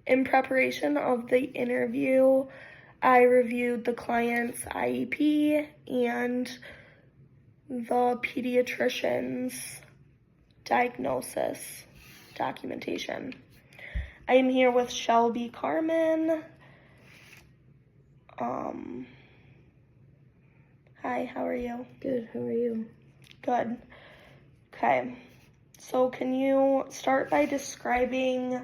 In preparation of the interview, I reviewed the client's IEP and the pediatrician's diagnosis documentation. I am here with Shelby Carmen. Hi, how are you? Good, how are you? Good. Okay, so can you start by describing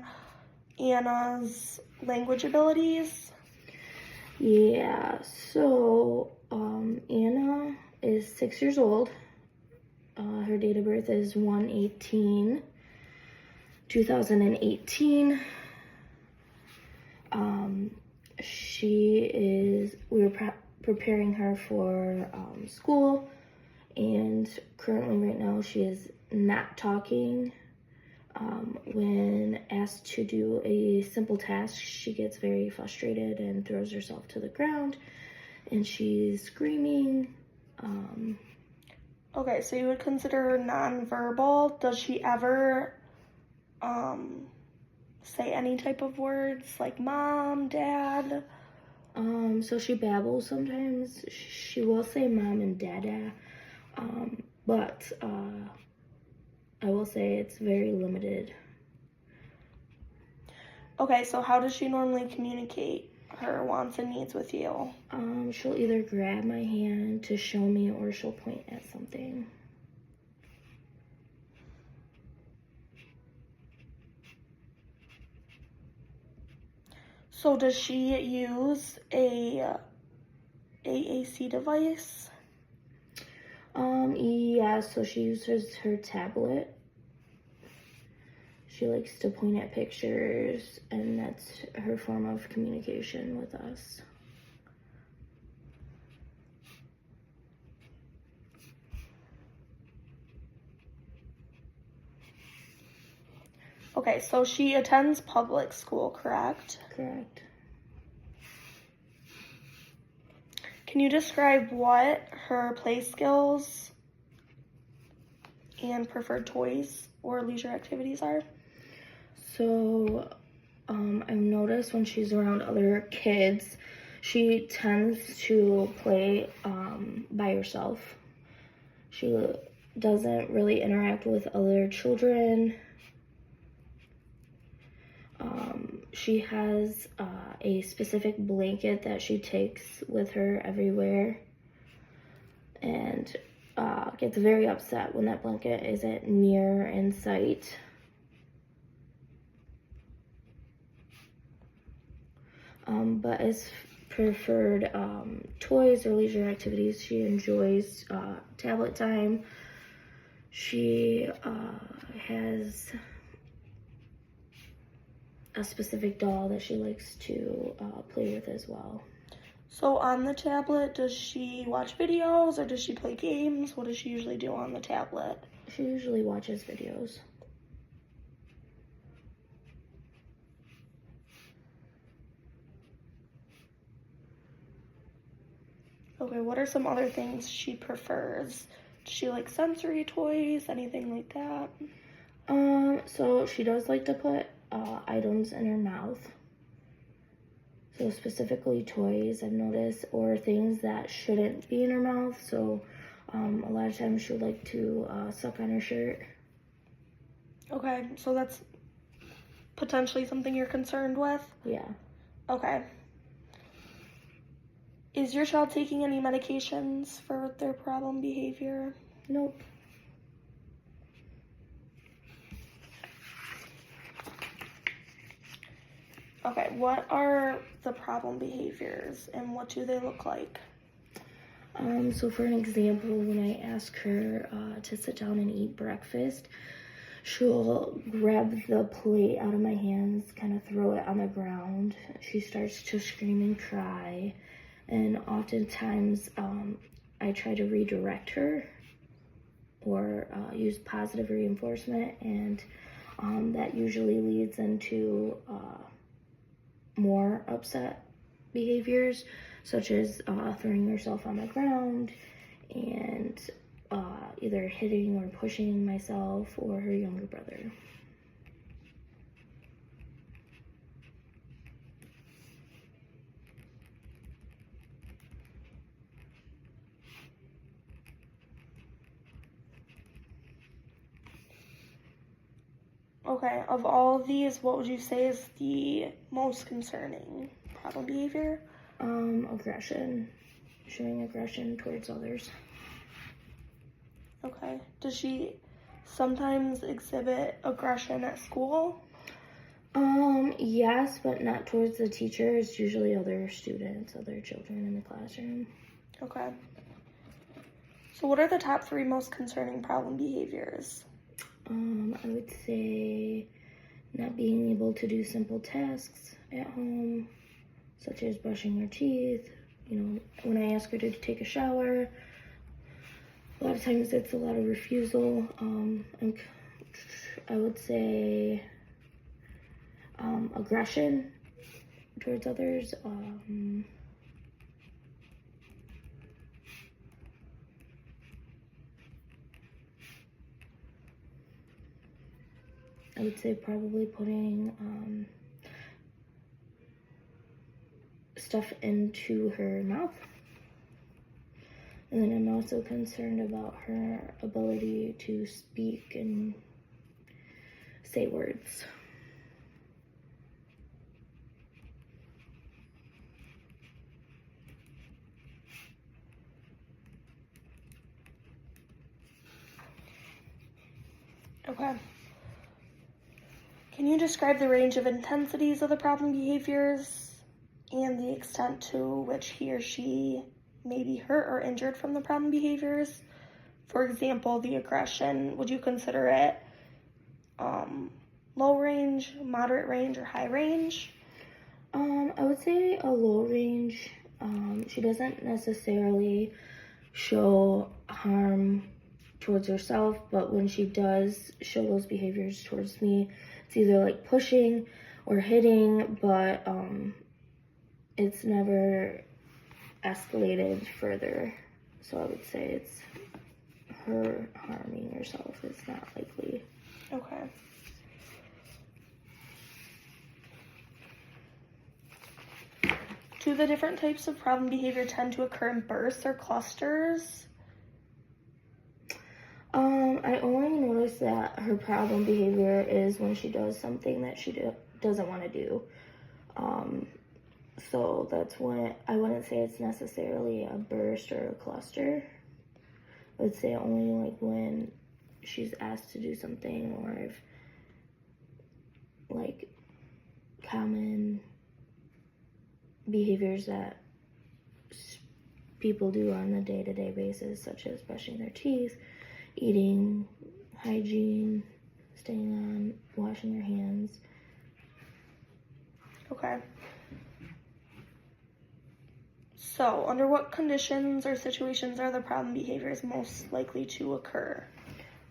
Anna's language abilities? Yeah, so Anna is 6 years old. Her date of birth is 1/18/2018. We were preparing her for school, and currently right now she is not talking. When asked to do a simple task, she gets very frustrated and throws herself to the ground, and she's screaming. Okay, so you would consider her nonverbal. Does she ever say any type of words like mom, dad? So she babbles sometimes. She will say mom and dada, but I will say it's very limited. Okay, so how does she normally communicate her wants and needs with you? She'll either grab my hand to show me or she'll point at something. So does she use a AAC device? Yeah, so she uses her tablet. She likes to point at pictures, and that's her form of communication with us. Okay, so she attends public school, correct? Correct. Can you describe what her play skills and preferred toys or leisure activities are? So, I've noticed when she's around other kids, she tends to play by herself. She doesn't really interact with other children. She has a specific blanket that she takes with her everywhere, and gets very upset when that blanket isn't near in sight. But as preferred toys or leisure activities, she enjoys tablet time. She has a specific doll that she likes to play with as well. So on the tablet, does she watch videos or does she play games? What does she usually do on the tablet? She usually watches videos. Okay, what are some other things she prefers? Does she like sensory toys, anything like that? So she does like to put items in her mouth. So specifically toys, I've noticed, or things that shouldn't be in her mouth. So a lot of times she would like to suck on her shirt. Okay, so that's potentially something you're concerned with? Yeah. Okay. Is your child taking any medications for their problem behavior? Nope. Okay, what are the problem behaviors and what do they look like? So for an example, when I ask her to sit down and eat breakfast, she'll grab the plate out of my hands, kind of throw it on the ground. She starts to scream and cry, and oftentimes I try to redirect her or use positive reinforcement, and that usually leads into more upset behaviors, such as throwing herself on the ground and either hitting or pushing myself or her younger brother. Okay, of all of these, what would you say is the most concerning problem behavior? Aggression. Showing aggression towards others. Okay. Does she sometimes exhibit aggression at school? Yes, but not towards the teachers, usually other students, other children in the classroom. Okay. So what are the top 3 most concerning problem behaviors? I would say not being able to do simple tasks at home, such as brushing her teeth. When I ask her to take a shower, a lot of times it's a lot of refusal. I would say aggression towards others. I would say probably putting stuff into her mouth. And then I'm also concerned about her ability to speak and say words. Okay. Can you describe the range of intensities of the problem behaviors and the extent to which he or she may be hurt or injured from the problem behaviors? For example, the aggression, would you consider it low range, moderate range, or high range? I would say a low range. She doesn't necessarily show harm towards herself, but when she does show those behaviors towards me, it's either like pushing or hitting, but it's never escalated further. So I would say it's her harming herself is not likely. Okay. Do the different types of problem behavior tend to occur in bursts or clusters? I only noticed that her problem behavior is when she does something that she doesn't want to do. So that's when I wouldn't say it's necessarily a burst or a cluster. I would say only like when she's asked to do something, or if like common behaviors that people do on a day-to-day basis, such as brushing their teeth, eating, hygiene, staying on, washing your hands. Okay. So, under what conditions or situations are the problem behaviors most likely to occur?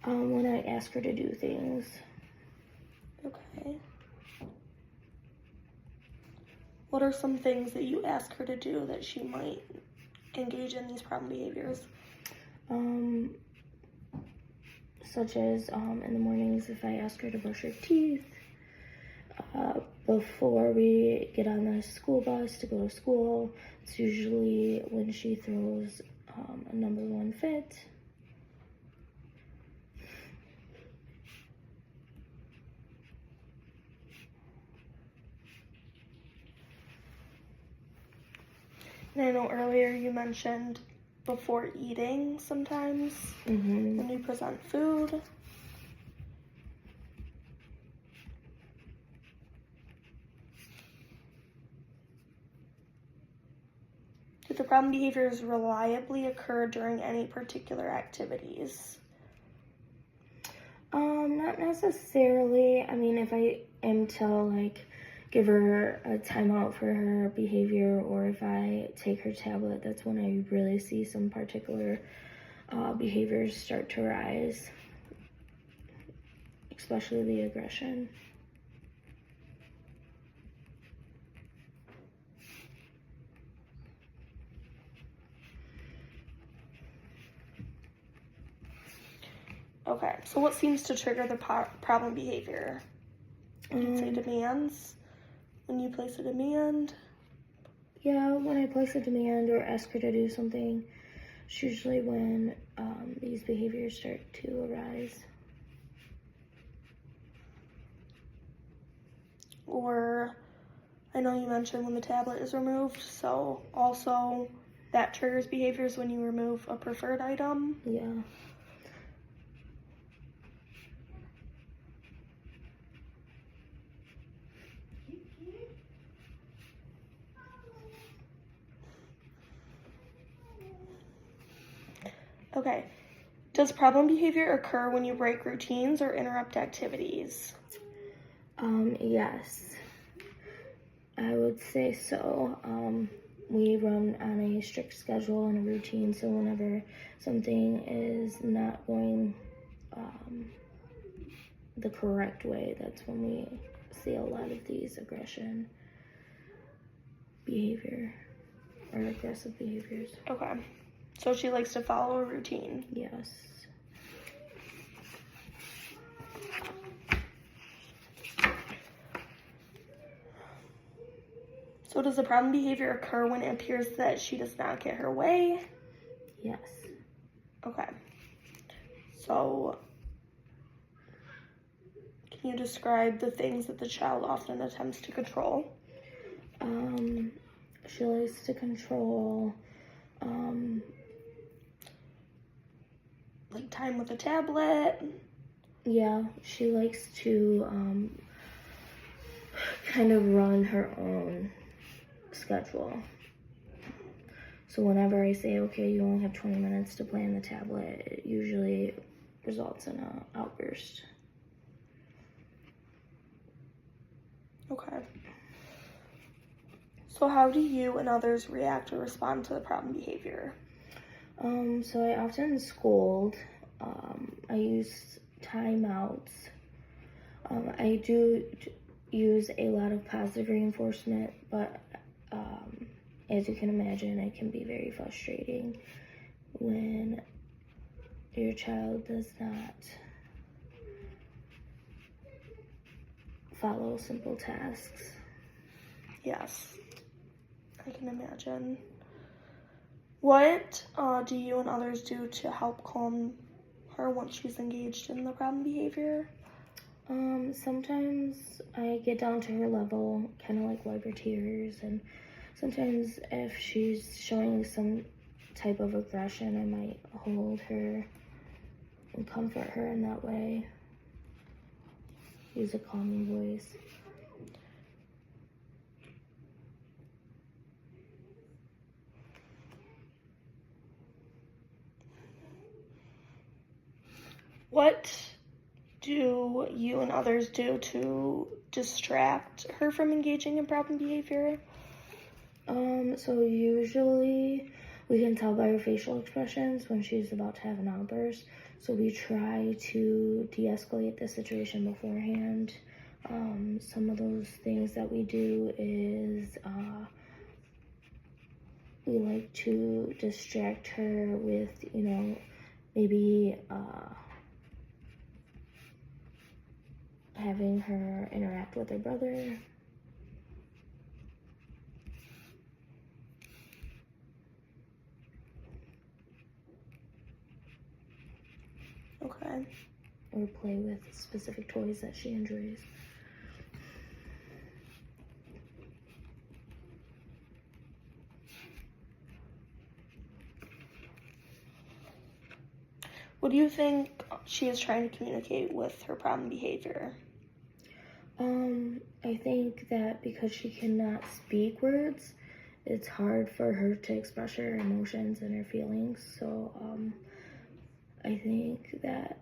When I ask her to do things. Okay. What are some things that you ask her to do that she might engage in these problem behaviors? Such as in the mornings, if I ask her to brush her teeth, before we get on the school bus to go to school, it's usually when she throws a number 1 fit. And I know earlier you mentioned before eating sometimes when you present food. Do the problem behaviors reliably occur during any particular activities? Not necessarily. I mean, if I am to like give her a timeout for her behavior, or if I take her tablet, that's when I really see some particular behaviors start to rise, especially the aggression. Okay, so what seems to trigger the problem behavior? You'd say demands? When you place a demand? Yeah, when I place a demand or ask her to do something, it's usually when these behaviors start to arise. or I know you mentioned when the tablet is removed, so also that triggers behaviors when you remove a preferred item. Yeah. Okay. Does problem behavior occur when you break routines or interrupt activities? Yes. I would say so. We run on a strict schedule and a routine, so whenever something is not going the correct way, that's when we see a lot of these aggression behavior or aggressive behaviors. Okay. So she likes to follow a routine. Yes. So does the problem behavior occur when it appears that she does not get her way? Yes. Okay. So can you describe the things that the child often attempts to control? She likes to control, like time with a tablet? yeah, she likes to, kind of run her own schedule. So whenever I say, okay, you only have 20 minutes to play on the tablet, it usually results in an outburst. Okay. So how do you and others react or respond to the problem behavior? So I often scold. I use timeouts. I do use a lot of positive reinforcement, but as you can imagine, it can be very frustrating when your child does not follow simple tasks. Yes, I can imagine. What do you and others do to help calm her once she's engaged in the problem behavior? Sometimes I get down to her level, kind of like wipe her tears, and sometimes if she's showing some type of aggression, I might hold her and comfort her in that way. Use a calming voice. What do you and others do to distract her from engaging in problem behavior? So usually we can tell by her facial expressions when she's about to have an outburst. So we try to de-escalate the situation beforehand. Some of those things that we do is we like to distract her with, maybe having her interact with her brother. Okay. Or play with specific toys that she enjoys. What do you think she is trying to communicate with her problem behavior? I think that because she cannot speak words, it's hard for her to express her emotions and her feelings. So I think that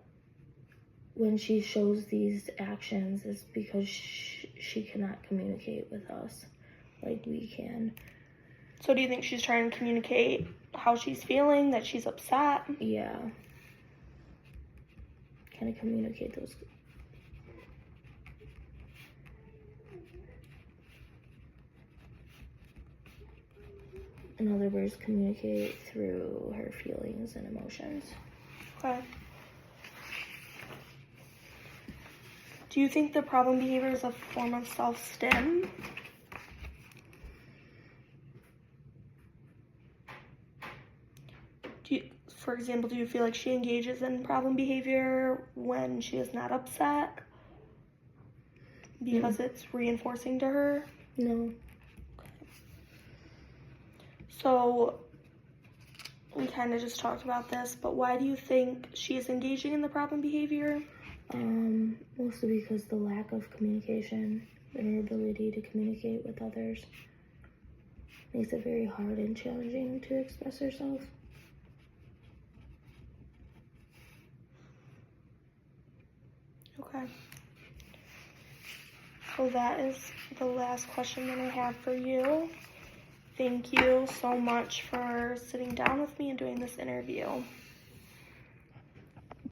when she shows these actions is because she cannot communicate with us like we can. So do you think she's trying to communicate how she's feeling, that she's upset? Yeah. Kind of communicate those. In other words, communicate through her feelings and emotions. Okay. Do you think the problem behavior is a form of self-stim? For example, do you feel like she engages in problem behavior when she is not upset? because it's reinforcing to her? No. So, we kind of just talked about this, but why do you think she is engaging in the problem behavior? Mostly because the lack of communication and her ability to communicate with others makes it very hard and challenging to express herself. Okay. So that is the last question that I have for you. Thank you so much for sitting down with me and doing this interview.